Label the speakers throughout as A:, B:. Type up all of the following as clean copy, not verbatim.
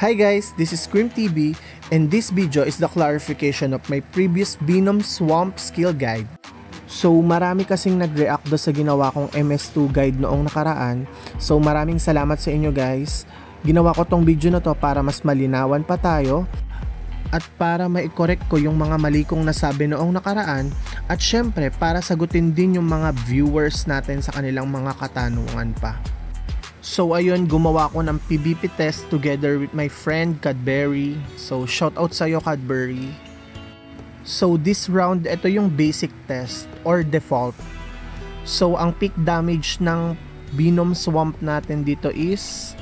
A: Hi guys, this is Scream TV and this video is the clarification of my previous Venom Swamp skill guide. So marami kasing nag-react do sa ginawa kong MS2 guide noong nakaraan. So maraming salamat sa inyo guys. Ginawa ko tong video na to para mas malinawan pa tayo at para ma-correct ko yung mga mali kong nasabi noong nakaraan at syempre para sagutin din yung mga viewers natin sa kanilang mga katanungan pa. So ayun, gumawa ko ng PBP test together with my friend Cadbury. So shout out sa'yo Cadbury. So this round, ito yung basic test or default. So ang peak damage ng Venom Swamp natin dito is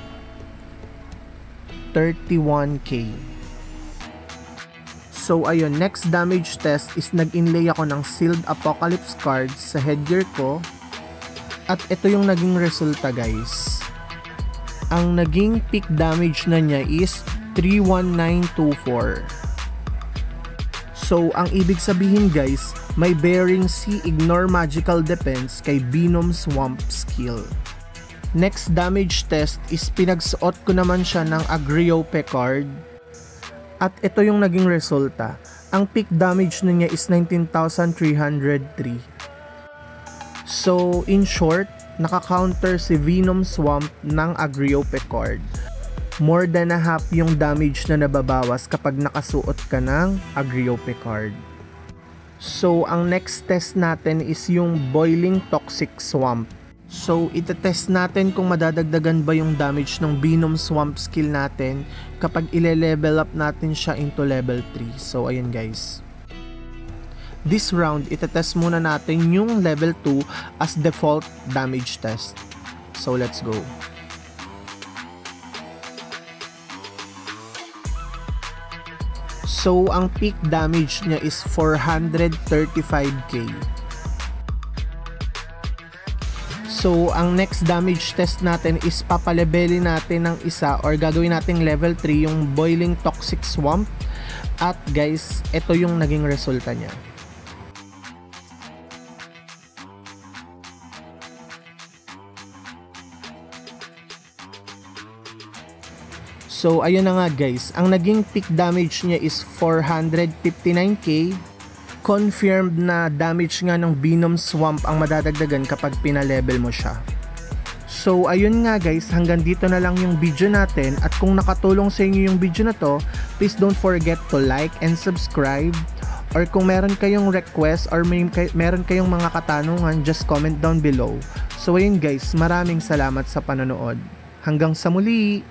A: 31k. So ayun, next damage test is nag-inlay ako ng Sealed Apocalypse cards sa headgear ko. At ito yung naging resulta guys. Ang naging peak damage na niya is 31924. So ang ibig sabihin guys, may bearing si Ignore Magical Defense kay Venom Swamp skill. Next damage test is pinagsuot ko naman siya ng Agriope card. At ito yung naging resulta. Ang peak damage na niya is 19,303. So in short, naka-counter si Venom Swamp ng Agriope card. More than a half yung damage na nababawas kapag nakasuot ka ng Agriope card. So ang next test natin is yung Boiling Toxic Swamp. So itetest natin kung madadagdagan ba yung damage ng Venom Swamp skill natin kapag ile-level up natin siya into level 3. So ayun guys. This round, itetest muna natin yung level 2 as default damage test. So let's go. So ang peak damage niya is 435k. So ang next damage test natin is papalebelin natin ng isa or gagawin natin level 3 yung Boiling Toxic Swamp. At guys, ito yung naging resulta niya. So ayun na nga guys, ang naging peak damage niya is 459k. Confirmed na damage nga ng Venom Swamp ang madadagdagan kapag pinalevel mo siya. So ayun nga guys, hanggang dito na lang yung video natin at kung nakatulong sa inyo yung video na to, please don't forget to like and subscribe. Or kung meron kayong request or meron kayong mga katanungan, just comment down below. So ayun guys, maraming salamat sa panonood. Hanggang sa muli!